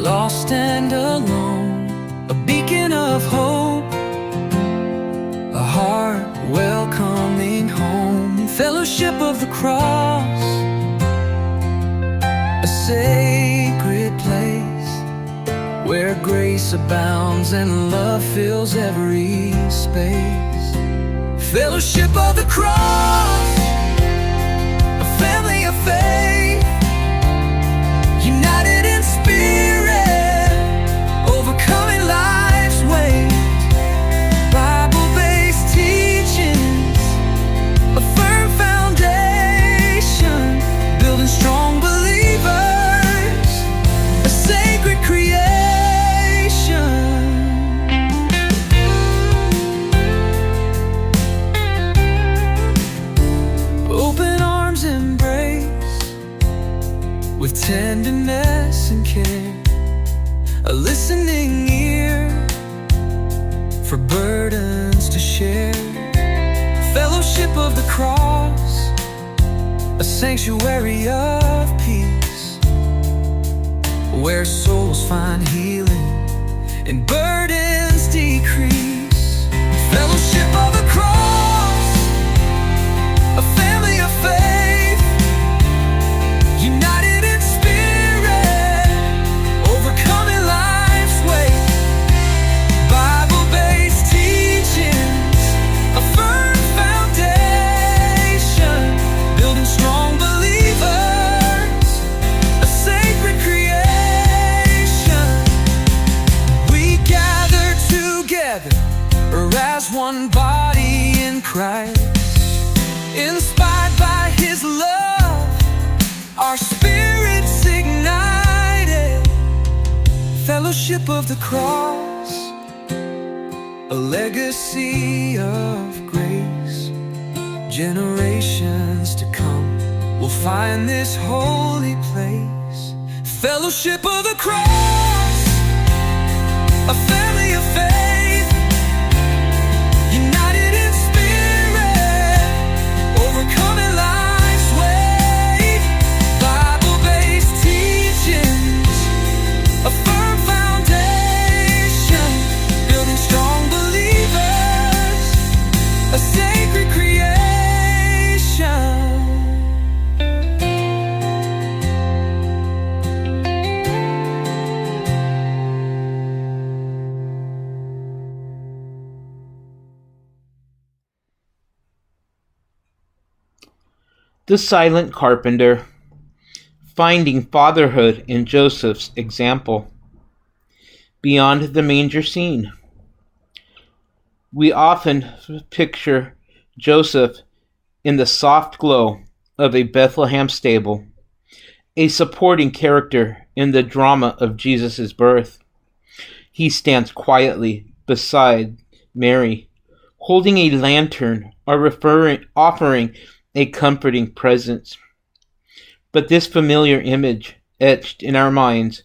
lost and alone, a beacon of hope, a heart welcoming home, fellowship of the cross, a sacred place where grace abounds and love fills every space. Fellowship of the cross, a family of faith, united in spirit, overcoming life's weight. Bible-based teachings, a firm foundation, building strong believers, a sacred creation. Open arms embrace with tenderness and care, a listening ear for burdens to share. Fellowship of the cross, a sanctuary of peace, where souls find healing and burdens decrease. Fellowship of the cross, a family of faith, united in spirit, overcoming life's weight. Bible-based teachings, a firm foundation, building strong believers, a sacred creation. We gather together as one body in Christ, inspired by His love, our spirits ignited. Fellowship of the cross, a legacy of grace. Generations to come will find this holy place. Fellowship of the cross, a family of faith, united in spirit, overcoming life's weight. Bible-based teachings, a firm foundation, building strong believers, a sacred creation. The Silent Carpenter, finding fatherhood in Joseph's example. Beyond the manger scene. We often picture Joseph in the soft glow of a Bethlehem stable, a supporting character in the drama of Jesus' birth. He stands quietly beside Mary, holding a lantern or offering a comforting presence. But this familiar image, etched in our minds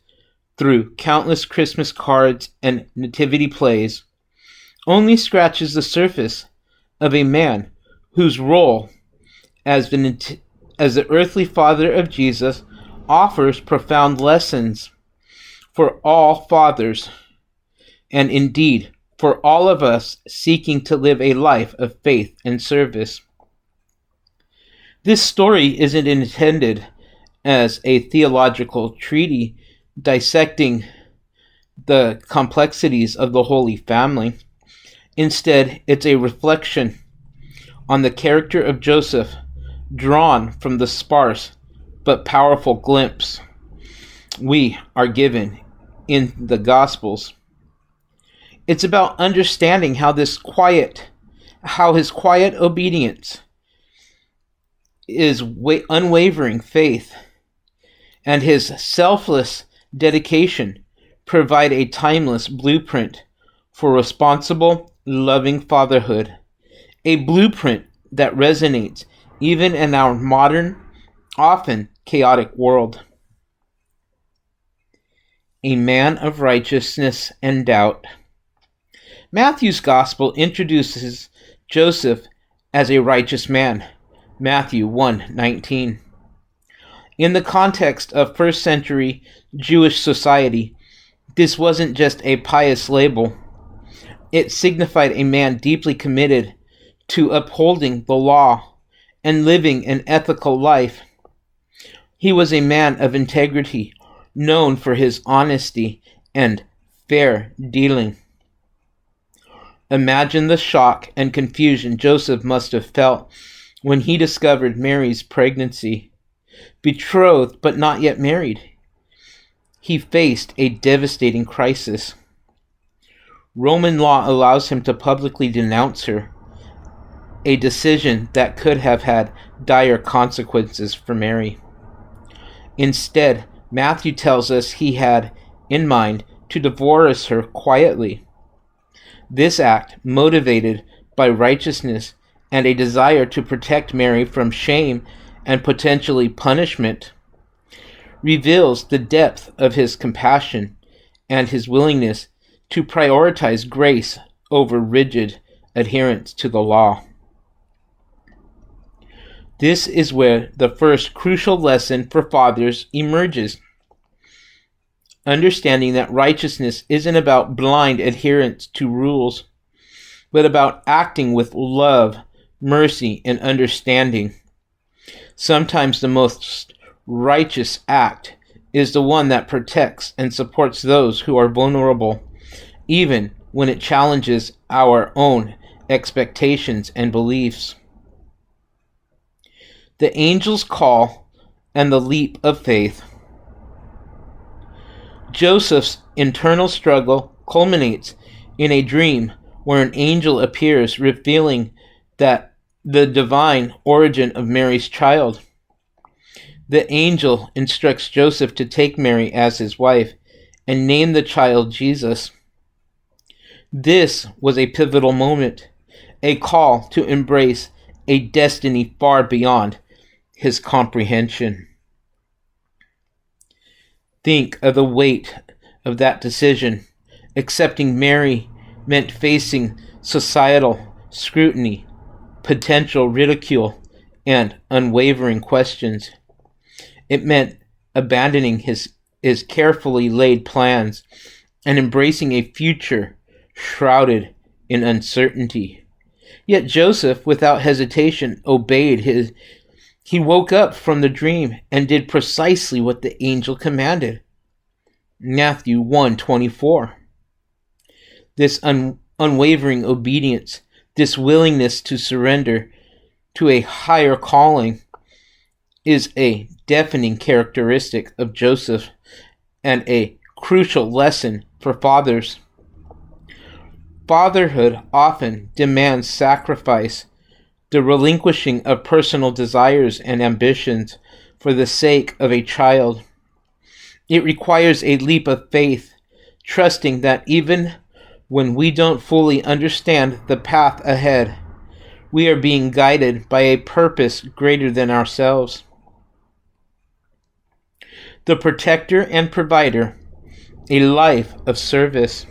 through countless Christmas cards and nativity plays, only scratches the surface of a man whose role as the earthly father of Jesus offers profound lessons for all fathers, and indeed for all of us seeking to live a life of faith and service. This story isn't intended as a theological treatise dissecting the complexities of the Holy Family. Instead, it's a reflection on the character of Joseph, drawn from the sparse but powerful glimpse we are given in the Gospels. It's about understanding how his quiet obedience, his unwavering faith, and his selfless dedication provide a timeless blueprint for responsible, loving fatherhood, a blueprint that resonates even in our modern, often chaotic world. A man of righteousness and doubt. Matthew's Gospel introduces Joseph as a righteous man, Matthew 1:19. In the context of first century Jewish society, This wasn't just a pious label. It signified a man deeply committed to upholding the law and living an ethical life. He was a man of integrity, known for his honesty and fair dealing. Imagine the shock and confusion Joseph must have felt when he discovered Mary's pregnancy. Betrothed but not yet married, he faced a devastating crisis. Roman law allows him to publicly denounce her, a decision that could have had dire consequences for Mary. Instead, Matthew tells us he had in mind to divorce her quietly. This act, motivated by righteousness and a desire to protect Mary from shame and potentially punishment, reveals the depth of his compassion and his willingness to prioritize grace over rigid adherence to the law. This is where the first crucial lesson for fathers emerges. Understanding that righteousness isn't about blind adherence to rules, but about acting with love, mercy, and understanding. Sometimes the most righteous act is the one that protects and supports those who are vulnerable, even when it challenges our own expectations and beliefs. The angel's call and the leap of faith. Joseph's internal struggle culminates in a dream where an angel appears, revealing that the divine origin of Mary's child. The angel instructs Joseph to take Mary as his wife and name the child Jesus. This was a pivotal moment, a call to embrace a destiny far beyond his comprehension. Think of the weight of that decision. Accepting Mary meant facing societal scrutiny, potential ridicule, and unwavering questions. It meant abandoning his carefully laid plans and embracing a future shrouded in uncertainty. Yet Joseph, without hesitation, obeyed. He woke up from the dream and did precisely what the angel commanded. Matthew 1:24. This unwavering obedience, this willingness to surrender to a higher calling, is a defining characteristic of Joseph and a crucial lesson for fathers. Fatherhood often demands sacrifice, the relinquishing of personal desires and ambitions for the sake of a child. It requires a leap of faith, trusting that even when we don't fully understand the path ahead, we are being guided by a purpose greater than ourselves. The protector and provider, a life of service.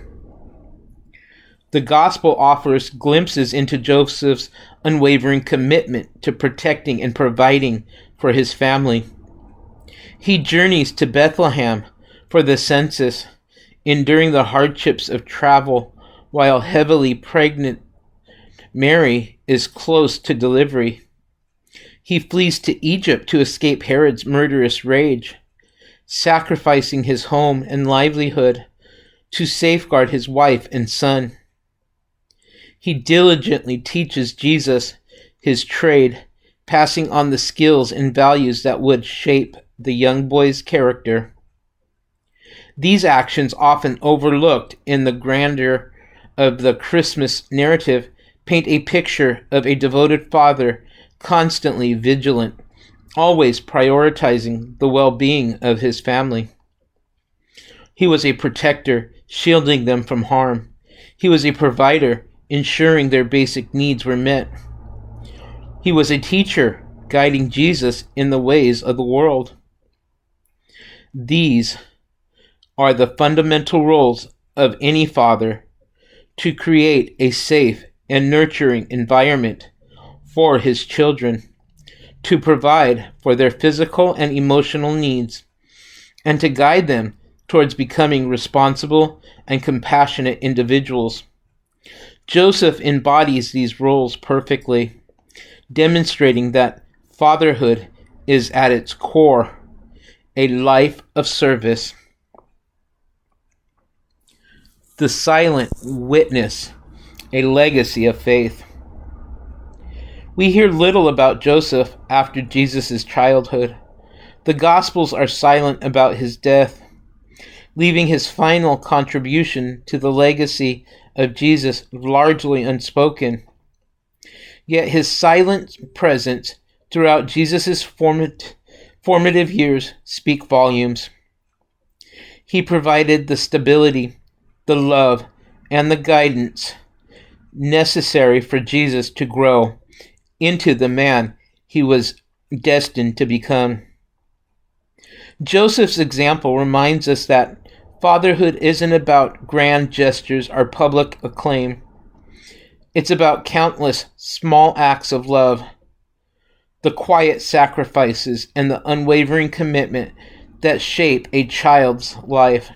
The gospel offers glimpses into Joseph's unwavering commitment to protecting and providing for his family. He journeys to Bethlehem for the census, enduring the hardships of travel while heavily pregnant Mary is close to delivery. He flees to Egypt to escape Herod's murderous rage, sacrificing his home and livelihood to safeguard his wife and son. He diligently teaches Jesus his trade, passing on the skills and values that would shape the young boy's character. These actions, often overlooked in the grandeur of the Christmas narrative, paint a picture of a devoted father, constantly vigilant, always prioritizing the well-being of his family. He was a protector, shielding them from harm. He was a provider, ensuring their basic needs were met. He was a teacher, guiding Jesus in the ways of the world. These are the fundamental roles of any father: to create a safe and nurturing environment for his children, to provide for their physical and emotional needs, and to guide them towards becoming responsible and compassionate individuals. Joseph embodies these roles perfectly, demonstrating that fatherhood is at its core a life of service. The silent witness, a legacy of faith. We hear little about Joseph after Jesus' childhood. The Gospels are silent about his death, leaving his final contribution to the legacy of Jesus largely unspoken. Yet his silent presence throughout Jesus' formative years speak volumes. He provided the stability, the love, and the guidance necessary for Jesus to grow into the man he was destined to become. Joseph's example reminds us that fatherhood isn't about grand gestures or public acclaim. It's about countless small acts of love, the quiet sacrifices, and the unwavering commitment that shape a child's life.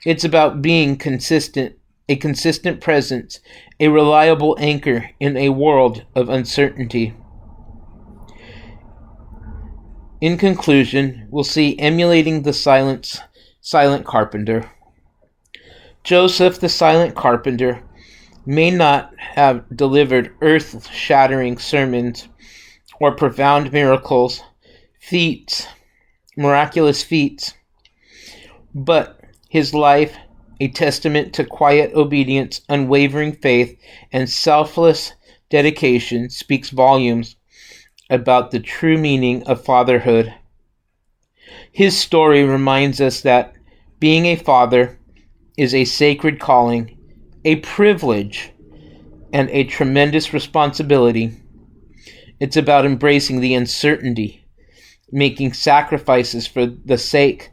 It's about being consistent, a consistent presence, a reliable anchor in a world of uncertainty. In conclusion, we'll see emulating the silent carpenter. Joseph, the silent carpenter, may not have delivered earth-shattering sermons or profound miraculous feats, but his life, a testament to quiet obedience, unwavering faith, and selfless dedication, speaks volumes about the true meaning of fatherhood. His story reminds us that being a father is a sacred calling, a privilege, and a tremendous responsibility. It's about embracing the uncertainty, making sacrifices for the sake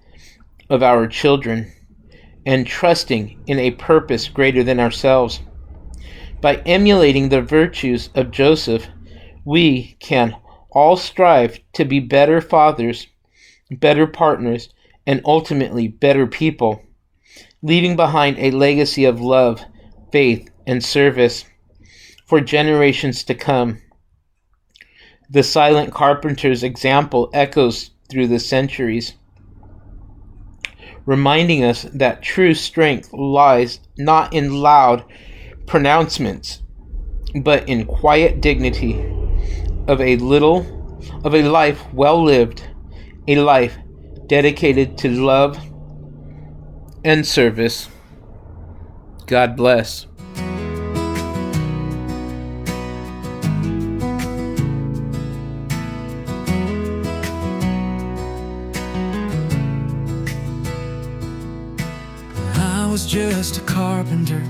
of our children, and trusting in a purpose greater than ourselves. By emulating the virtues of Joseph, we can all strive to be better fathers, better partners, and ultimately better people, leaving behind a legacy of love, faith, and service for generations to come. The silent carpenter's example echoes through the centuries, reminding us that true strength lies not in loud pronouncements, but in quiet dignity of a life well lived, a life dedicated to love and service. God bless. I was just a carpenter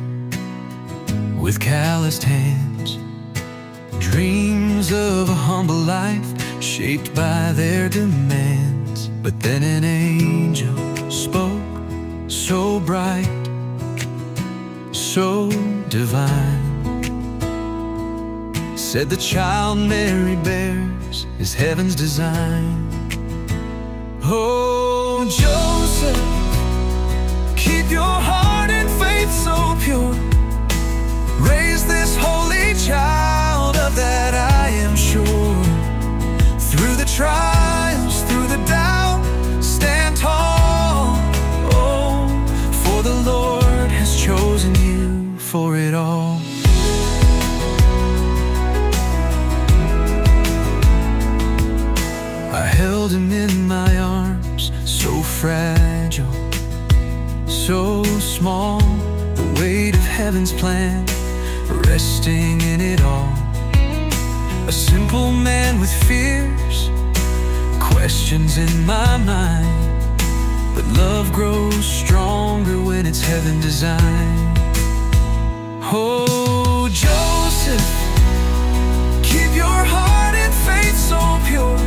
with calloused hands, dreams of a humble life shaped by their demands. But then an angel spoke, so bright, so divine, said the child Mary bears is heaven's design. Oh, Joseph, keep your heart and faith so pure. Raise this holy child up that I am sure. Through the trials, through the doubt, stand tall. Oh, for the Lord has chosen you for it all. I held him in my arms, so fragile, so small, the weight of heaven's plan resting in it all. A simple man with fears, questions in my mind, but love grows stronger when it's heaven designed. Oh, Joseph, keep your heart and faith so pure.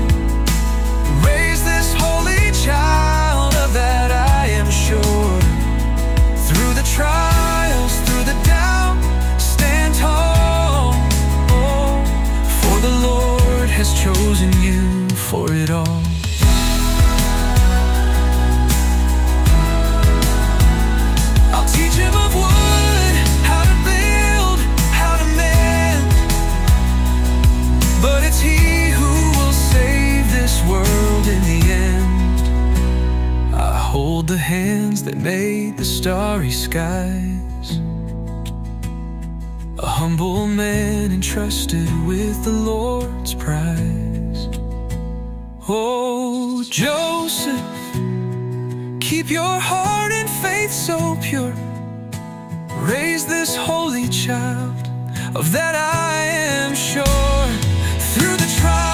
Raise this holy child of that I am sure. Through the trials, through the doubt, stand tall. Oh, for the Lord has chosen you for it all. hold the hands that made the starry skies. A humble man entrusted with the Lord's prize. Oh, Joseph, keep your heart and faith so pure. Raise this holy child, of that I am sure. Through the trial